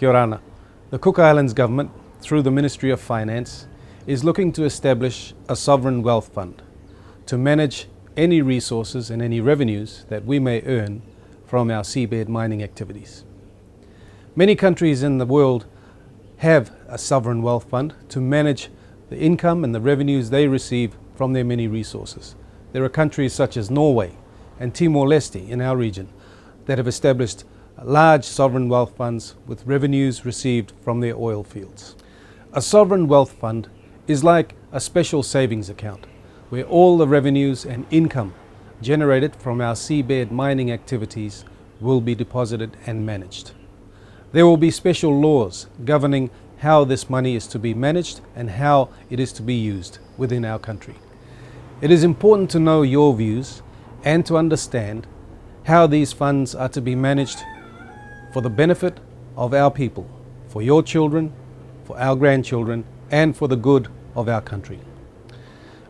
Kia ora. The Cook Islands Government, through the Ministry of Finance, is looking to establish a sovereign wealth fund to manage any resources and any revenues that we may earn from our seabed mining activities. Many countries in the world have a sovereign wealth fund to manage the income and the revenues they receive from their many resources. There are countries such as Norway and Timor-Leste in our region that have established large sovereign wealth funds with revenues received from their oil fields. A sovereign wealth fund is like a special savings account where all the revenues and income generated from our seabed mining activities will be deposited and managed. There will be special laws governing how this money is to be managed and how it is to be used within our country. It is important to know your views and to understand how these funds are to be managed for the benefit of our people, for your children, for our grandchildren, and for the good of our country.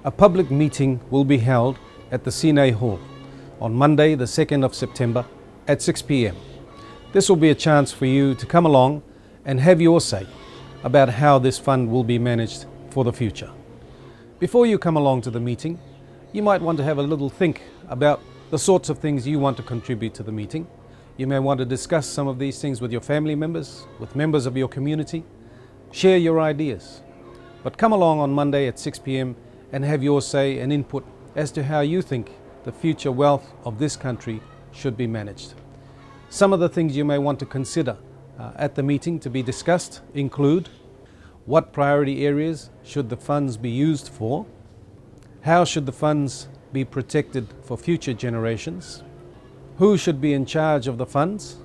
A public meeting will be held at the Sinai Hall on Monday, the 2nd of September at 6 p.m. This will be a chance for you to come along and have your say about how this fund will be managed for the future. Before you come along to the meeting, you might want to have a little think about the sorts of things you want to contribute to the meeting. You may want to discuss some of these things with your family members, with members of your community. Share your ideas. But come along on Monday at 6 p.m. and have your say and input as to how you think the future wealth of this country should be managed. Some of the things you may want to consider at the meeting to be discussed include: what priority areas should the funds be used for? How should the funds be protected for future generations? Who should be in charge of the funds?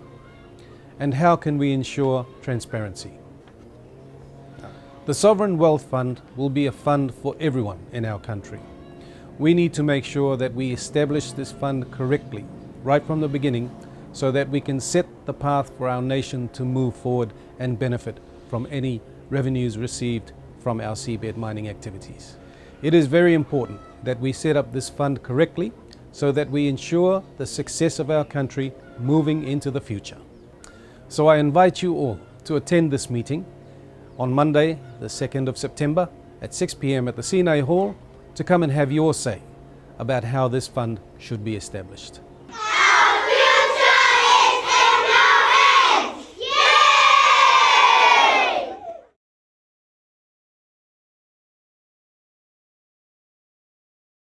And how can we ensure transparency? The Sovereign Wealth Fund will be a fund for everyone in our country. We need to make sure that we establish this fund correctly right from the beginning so that we can set the path for our nation to move forward and benefit from any revenues received from our seabed mining activities. It is very important that we set up this fund correctly so that we ensure the success of our country moving into the future. So I invite you all to attend this meeting on Monday, the 2nd of September at 6 p.m. at the Sinai Hall to come and have your say about how this fund should be established.